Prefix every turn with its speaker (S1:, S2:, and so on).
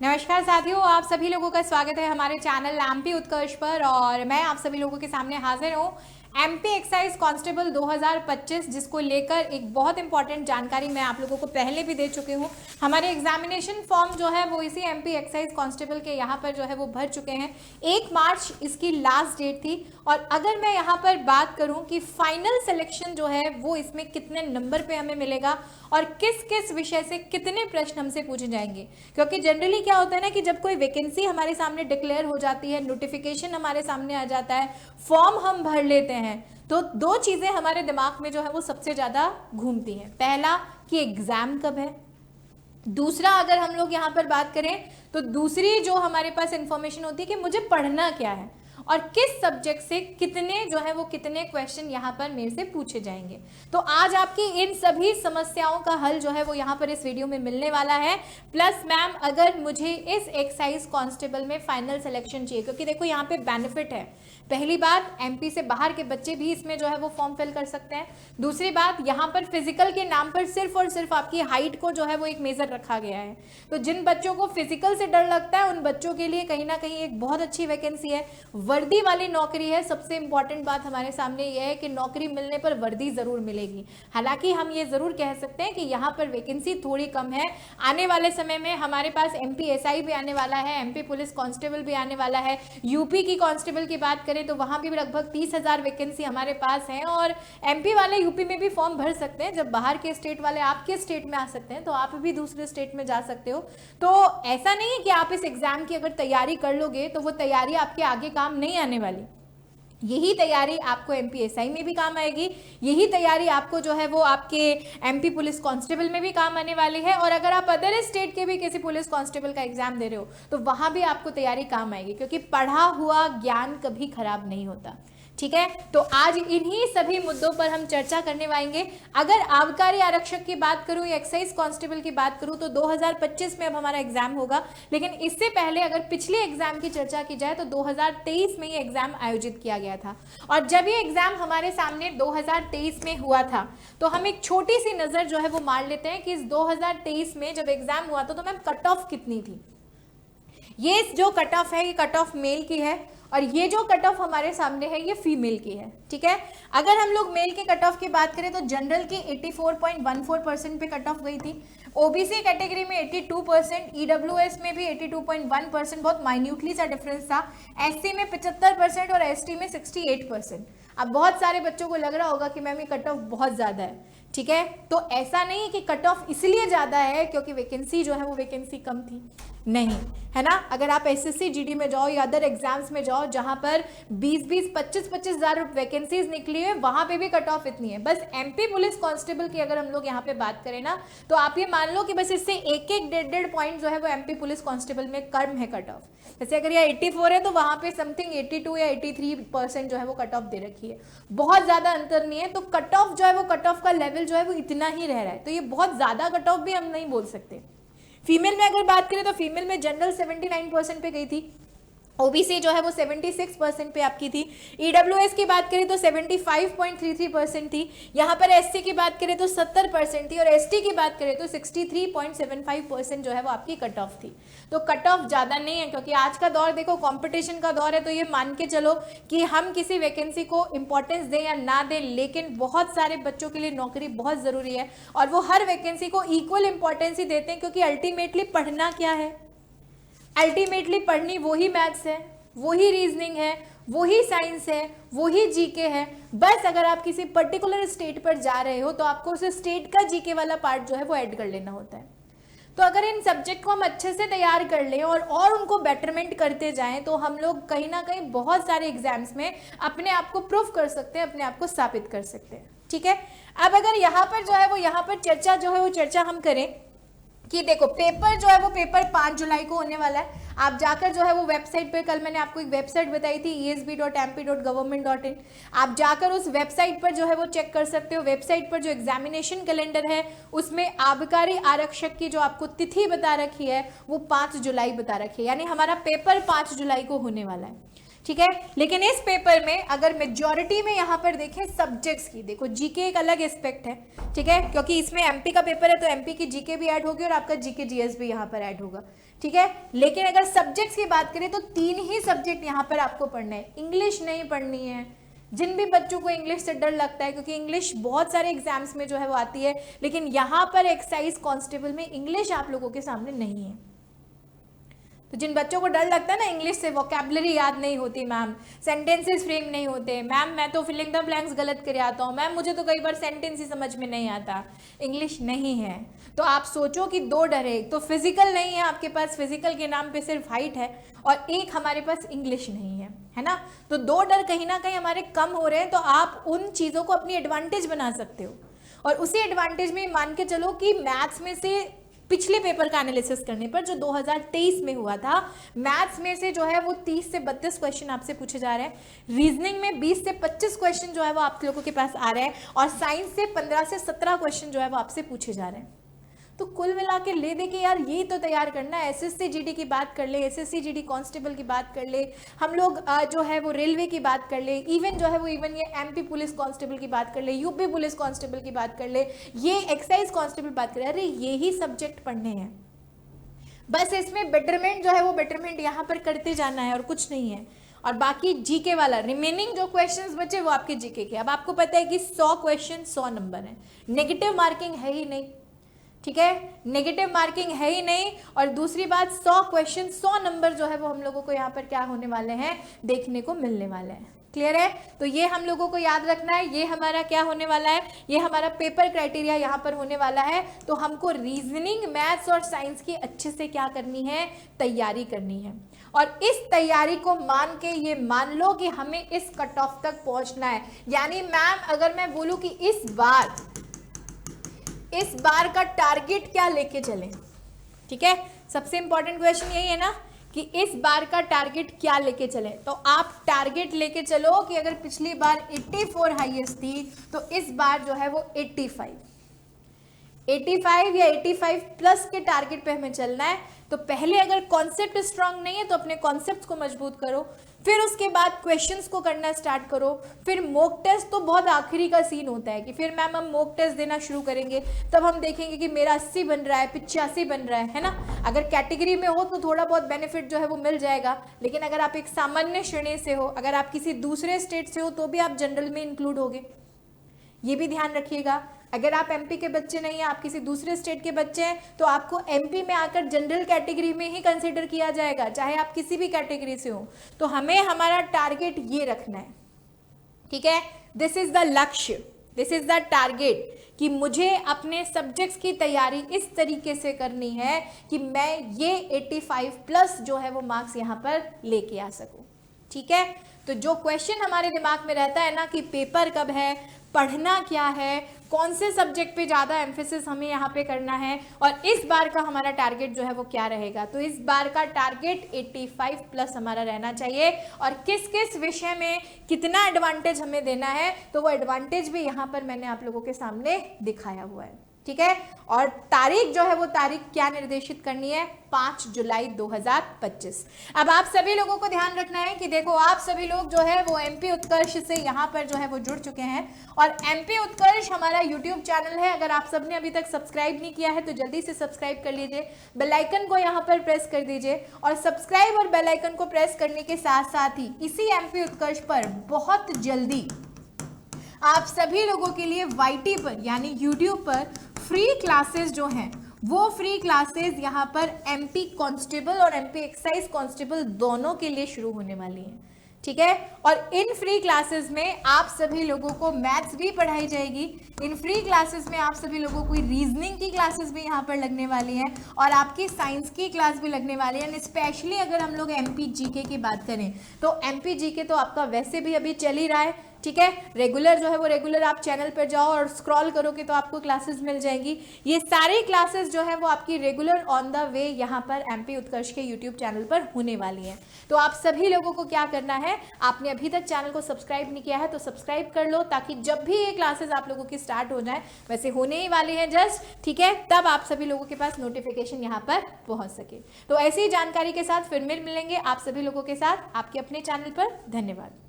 S1: नमस्कार साथियों, आप सभी लोगों का स्वागत है हमारे चैनल एमपी उत्कर्ष पर। और मैं आप सभी लोगों के सामने हाजिर हूँ एमपी एक्साइज कांस्टेबल 2025, जिसको लेकर एक बहुत इंपॉर्टेंट जानकारी मैं आप लोगों को पहले भी दे चुकी हूँ। हमारे एग्जामिनेशन फॉर्म जो है वो इसी एमपी एक्साइज कांस्टेबल के यहाँ पर जो है वो भर चुके हैं। 1 मार्च इसकी लास्ट डेट थी। और अगर मैं यहाँ पर बात करूँ कि फाइनल सिलेक्शन जो है वो इसमें कितने नंबर पे हमें मिलेगा और किस किस विषय से कितने प्रश्न हमसे पूछे जाएंगे, क्योंकि जनरली क्या होता है ना कि जब कोई वैकेंसी हमारे सामने डिक्लेयर हो जाती है, नोटिफिकेशन हमारे सामने आ जाता है, फॉर्म हम भर लेते हैं, तो दो चीजें हमारे दिमाग में जो है वो सबसे ज्यादा घूमती हैं। पहला कि एग्जाम कब है, दूसरा अगर हम लोग यहाँ पर बात करें तो दूसरी जो हमारे पास इंफॉर्मेशन होती है कि मुझे पढ़ना क्या है और किस सब्जेक्ट से कितने जो है वो कितने क्वेश्चन यहाँ पर मेरे से पूछे जाएंगे। तो आज आपकी इन सभी समस्याओं का हल जो है वो यहाँ पर इस वीडियो में मिलने वाला है। प्लस मैम, अगर मुझे इस एक्साइज कांस्टेबल में फाइनल सिलेक्शन चाहिए, क्योंकि देखो यहाँ पे बेनिफिट है। पहली बात, एमपी से बाहर के बच्चे भी इसमें जो है वो फॉर्म फिल कर सकते हैं। दूसरी बात, यहाँ पर फिजिकल के नाम पर सिर्फ और सिर्फ आपकी हाइट को जो है वो एक मेजर रखा गया है। तो जिन बच्चों को फिजिकल से डर लगता है उन बच्चों के लिए कहीं ना कहीं एक बहुत अच्छी वैकेंसी है। वर्दी वाली नौकरी है। सबसे इंपॉर्टेंट बात हमारे सामने यह है कि नौकरी मिलने पर वर्दी जरूर मिलेगी। हालांकि हम ये जरूर कह सकते हैं कि यहाँ पर वैकेंसी थोड़ी कम है। आने वाले समय में हमारे पास एमपी एसआई भी आने वाला है, एमपी पुलिस कांस्टेबल भी आने वाला है। यूपी की कांस्टेबल की बात करें तो वहां भी लगभग 30,000 वैकेंसी हमारे पास है। और एमपी वाले यूपी में भी फॉर्म भर सकते हैं। जब बाहर के स्टेट वाले आपके स्टेट में आ सकते हैं तो आप भी दूसरे स्टेट में जा सकते हो। तो ऐसा नहीं है कि आप इस एग्जाम की अगर तैयारी कर लोगे तो वो तैयारी आपके आगे काम नहीं आने वाली। यही तैयारी आपको एमपीएसआई में भी काम आएगी, यही तैयारी आपको जो है वो आपके एमपी पुलिस कांस्टेबल में भी काम आने वाली है। और अगर आप अदर स्टेट के भी किसी पुलिस कांस्टेबल का एग्जाम दे रहे हो तो वहां भी आपको तैयारी काम आएगी, क्योंकि पढ़ा हुआ ज्ञान कभी खराब नहीं होता। ठीक है, तो आज इन्हीं सभी मुद्दों पर हम चर्चा करने वालेंगे। अगर आबकारी आरक्षक की बात करूं या एक्साइज कांस्टेबल की बात करूं तो 2025 में अब हमारा एग्जाम होगा। लेकिन इससे पहले अगर पिछले एग्जाम की चर्चा की जाए तो 2023 में ये एग्जाम आयोजित किया गया था। और जब ये एग्जाम हमारे सामने 2023 में हुआ था तो हम एक छोटी सी नजर जो है वो मार लेते हैं कि इस 2023 में जब एग्जाम हुआ था तो मैम कट ऑफ कितनी थी। ये जो कट ऑफ है ये कट ऑफ मेल की है और ये जो कट ऑफ हमारे सामने है ये फीमेल की है। ठीक है, अगर हम लोग मेल के कट ऑफ की बात करें तो जनरल की 84.14% पे कट ऑफ गई थी। ओबीसी कैटेगरी में 82%, ईडब्ल्यूएस में भी 82.1%, बहुत माइन्यूटली सा डिफरेंस था। एससी में 75% और एसटी में 68%। अब बहुत सारे बच्चों को लग रहा होगा कि मैम ये कट ऑफ बहुत ज्यादा है। ठीक है, तो ऐसा नहीं है कि कट ऑफ इसलिए ज्यादा है क्योंकि वैकेंसी जो है वो वैकेंसी कम थी, नहीं है ना। अगर आप एसएससी जीडी में जाओ या अदर एग्जाम्स में जाओ जहां पर 20-20, 25-25 हजार वैकेंसीज निकली है, वहां पे भी कट ऑफ इतनी है। बस एमपी पुलिस कांस्टेबल की अगर हम लोग यहाँ पे बात करें ना तो आप ये मान लो कि बस इससे एक एक 1.5 पॉइंट जो है वो एमपी पुलिस कांस्टेबल में कम है कट ऑफ। जैसे अगर यह 84 है तो वहां पे समथिंग 82 या 83% जो है वो कट ऑफ दे रखी है। बहुत ज्यादा अंतर नहीं है। तो कट ऑफ जो है वो कट ऑफ का लेवल जो है वो इतना ही रह रहा है। तो ये बहुत ज्यादा कट ऑफ भी हम नहीं बोल सकते। फीमेल में अगर बात करें तो फीमेल में जनरल 79% पे गई थी, ओबीसी जो है वो 76% पे आपकी थी। ईडब्ल्यूएस की बात करें तो 75.33% थी। यहाँ पर एससी की बात करें तो 70% थी और एसटी की बात करें तो 63.75% जो है वो आपकी कट ऑफ थी। तो कट ऑफ ज़्यादा नहीं है, क्योंकि आज का दौर देखो कंपटीशन का दौर है। तो ये मान के चलो कि हम किसी वैकेंसी को इंपॉर्टेंस दें या ना दें, लेकिन बहुत सारे बच्चों के लिए नौकरी बहुत ज़रूरी है और वो हर वैकेंसी को इक्वल इंपॉर्टेंस ही देते हैं, क्योंकि अल्टीमेटली पढ़ना क्या है, अल्टीमेटली पढ़नी वही मैथ्स है, वही रीजनिंग है, वही साइंस है, वही जीके है। बस अगर आप किसी पर्टिकुलर स्टेट पर जा रहे हो तो आपको उस स्टेट का जीके वाला पार्ट जो है वो ऐड कर लेना होता है। तो अगर इन सब्जेक्ट को हम अच्छे से तैयार कर लें और उनको बेटरमेंट करते जाएं तो हम लोग कहीं ना कहीं बहुत सारे एग्जाम्स में अपने आप को प्रूफ कर सकते हैं, अपने आप को साबित कर सकते हैं। ठीक है, अब अगर यहाँ पर जो है वो यहाँ पर चर्चा जो है वो चर्चा हम करें कि देखो पेपर जो है वो पेपर 5 जुलाई को होने वाला है। आप जाकर जो है वो वेबसाइट पे, कल मैंने आपको एक वेबसाइट बताई थी esb.mp.government.in, आप जाकर उस वेबसाइट पर जो है वो चेक कर सकते हो। वेबसाइट पर जो एग्जामिनेशन कैलेंडर है उसमें आबकारी आरक्षक की जो आपको तिथि बता रखी है वो 5 जुलाई बता रखी है, यानी हमारा पेपर 5 जुलाई को होने वाला है। ठीक है। लेकिन इस पेपर में अगर मेजॉरिटी में यहाँ पर देखें सब्जेक्ट्स की, देखो जीके एक अलग एस्पेक्ट है, ठीक है, क्योंकि इसमें एमपी का पेपर है तो एमपी की जीके भी ऐड होगी और आपका जीके जीएस भी यहाँ पर ऐड होगा, ठीक है। लेकिन अगर सब्जेक्ट्स की बात करें तो 3 ही सब्जेक्ट यहाँ पर आपको पढ़ना है, इंग्लिश नहीं पढ़नी है। जिन भी बच्चों को इंग्लिश से डर लगता है, क्योंकि इंग्लिश बहुत सारे एग्जाम्स में जो है वो आती है, लेकिन यहाँ पर एक्साइज कांस्टेबल में इंग्लिश आप लोगों के सामने नहीं है। तो जिन बच्चों को डर लगता है ना इंग्लिश से, वोकैबुलरी याद नहीं होती मैम, सेंटेंसेस फ्रेम नहीं होते मैम, मैं तो फिलिंग द ब्लैंक्स गलत कर आता हूँ मैम, मुझे तो कई बार सेंटेंस ही समझ में नहीं आता, इंग्लिश नहीं है। तो आप सोचो कि 2 डर है, एक तो फिजिकल नहीं है आपके पास, फिजिकल के नाम पे सिर्फ हाइट है, और एक हमारे पास इंग्लिश नहीं है ना। तो 2 डर कहीं ना कहीं हमारे कम हो रहे हैं, तो आप उन चीज़ों को अपनी एडवांटेज बना सकते हो। और उसी एडवांटेज में मान के चलो कि मैथ्स में से पिछले पेपर का एनालिसिस करने पर जो 2023 में हुआ था, मैथ्स में से जो है वो 30 से 32 क्वेश्चन आपसे पूछे जा रहे हैं, रीजनिंग में 20 से 25 क्वेश्चन जो है वो आप लोगों के पास आ रहे हैं, और साइंस से 15 से 17 क्वेश्चन जो है वो आपसे पूछे जा रहे हैं। तो कुल मिला के ले दे के यार ये तो तैयार करना है। एसएससी जीडी की बात कर ले, एसएससी जीडी कांस्टेबल की बात कर ले, हम लोग जो है वो रेलवे की बात कर ले, इवन जो है वो इवन ये एमपी पुलिस कांस्टेबल की बात कर ले, यूपी पुलिस कांस्टेबल की बात कर ले, ये एक्साइज कांस्टेबल बात कर ले, अरे ये ही सब्जेक्ट पढ़ने हैं, बस इसमें बेटरमेंट जो है वो बेटरमेंट यहाँ पर करते जाना है और कुछ नहीं है। और बाकी जीके वाला रिमेनिंग जो क्वेश्चंस बचे वो आपके जीके के। अब आपको पता है कि 100 क्वेश्चन 100 नंबर है, नेगेटिव मार्किंग है ही नहीं, ठीक है, नेगेटिव मार्किंग है ही नहीं। और दूसरी बात 100 क्वेश्चन 100 नंबर जो है वो हम लोगों को यहाँ पर क्या होने वाले हैं, देखने को मिलने वाले हैं। क्लियर है? तो ये हम लोगों को याद रखना है, ये हमारा क्या होने वाला है, ये हमारा पेपर क्राइटेरिया यहाँ पर होने वाला है। तो हमको रीजनिंग, मैथ्स और साइंस की अच्छे से क्या करनी है, तैयारी करनी है। और इस तैयारी को मान के ये मान लो कि हमें इस कट ऑफ तक पहुंचना है। यानी मैम अगर मैं बोलूं कि इस बार का टारगेट क्या लेके चलें, ठीक है, सबसे इंपॉर्टेंट क्वेश्चन यही है ना कि इस बार का टारगेट क्या लेके चलें। तो आप टारगेट लेके चलो कि अगर पिछली बार 84 हाईएस्ट थी तो इस बार जो है वो 85 या 85 प्लस के टारगेट पे हमें चलना है। तो पहले अगर कॉन्सेप्ट स्ट्रांग नहीं है तो अपने कॉन्सेप्ट्स को मजबूत करो, फिर उसके बाद क्वेश्चंस को करना स्टार्ट करो, फिर मॉक टेस्ट तो बहुत आखिरी का सीन होता है कि फिर मैम हम मॉक टेस्ट देना शुरू करेंगे, तब हम देखेंगे कि मेरा 80 बन रहा है, 85 बन रहा है ना। अगर कैटेगरी में हो तो थोड़ा बहुत बेनिफिट जो है वो मिल जाएगा, लेकिन अगर आप एक सामान्य श्रेणी से हो, अगर आप किसी दूसरे स्टेट से हो तो भी आप जनरल में इंक्लूड होगे, ये भी ध्यान रखिएगा। अगर आप एमपी के बच्चे नहीं हैं, आप किसी दूसरे स्टेट के बच्चे हैं, तो आपको एमपी में आकर जनरल कैटेगरी में ही कंसीडर किया जाएगा, चाहे आप किसी भी कैटेगरी से हो। तो हमें हमारा टारगेट ये रखना है, ठीक है, दिस इज द लक्ष्य, दिस इज द टारगेट कि मुझे अपने सब्जेक्ट्स की तैयारी इस तरीके से करनी है कि मैं ये 85 प्लस जो है वो मार्क्स यहाँ पर लेके आ सकूं, ठीक है। तो जो क्वेश्चन हमारे दिमाग में रहता है ना कि पेपर कब है, पढ़ना क्या है, कौन से सब्जेक्ट पे ज़्यादा एम्फेसिस हमें यहाँ पे करना है, और इस बार का हमारा टारगेट जो है वो क्या रहेगा। तो इस बार का टारगेट 85 प्लस हमारा रहना चाहिए, और किस किस विषय में कितना एडवांटेज हमें देना है तो वो एडवांटेज भी यहाँ पर मैंने आप लोगों के सामने दिखाया हुआ है, ठीक है। और तारीख जो है वो तारीख क्या निर्देशित करनी है, 5 जुलाई 2025। अब आप सभी लोगों को ध्यान रखना है कि देखो आप सभी लोग जो है वो एमपी उत्कर्ष से यहाँ पर जो है वो जुड़ चुके हैं, और एमपी उत्कर्ष हमारा यूट्यूब चैनल है। अगर आप सबने अभी तक सब्सक्राइब नहीं किया है तो जल्दी से सब्सक्राइब कर लीजिए, बेल आइकन को यहाँ पर प्रेस कर दीजिए, और सब्सक्राइब और बेल आइकन को प्रेस करने के साथ साथ ही इसी एमपी उत्कर्ष पर बहुत जल्दी आप सभी लोगों के लिए वाईटी पर यानी यूट्यूब पर फ्री क्लासेस जो हैं वो फ्री क्लासेस यहाँ पर एमपी कांस्टेबल और एमपी एक्साइज कांस्टेबल दोनों के लिए शुरू होने वाली हैं, ठीक है। और इन फ्री क्लासेस में आप सभी लोगों को मैथ्स भी पढ़ाई जाएगी, इन फ्री क्लासेस में आप सभी लोगों को रीजनिंग की क्लासेस भी यहाँ पर लगने वाली हैं, और आपकी साइंस की क्लास भी लगने वाली है। स्पेशली अगर हम लोग एमपी जीके की बात करें तो एमपी जीके तो आपका वैसे भी अभी चल ही रहा है, ठीक है। रेगुलर जो है वो रेगुलर आप चैनल पर जाओ और स्क्रॉल करोगे तो आपको क्लासेस मिल जाएंगी। ये सारी क्लासेस जो है वो आपकी रेगुलर ऑन द वे यहाँ पर एमपी उत्कर्ष के यूट्यूब चैनल पर होने वाली हैं। तो आप सभी लोगों को क्या करना है, आपने अभी तक चैनल को सब्सक्राइब नहीं किया है तो सब्सक्राइब कर लो, ताकि जब भी ये क्लासेस आप लोगों की स्टार्ट हो जाए, वैसे होने ही वाली है जस्ट, ठीक है, तब आप सभी लोगों के पास नोटिफिकेशन यहाँ पर पहुंच सके। तो ऐसी ही जानकारी के साथ फिर मिलेंगे आप सभी लोगों के साथ आपके अपने चैनल पर। धन्यवाद।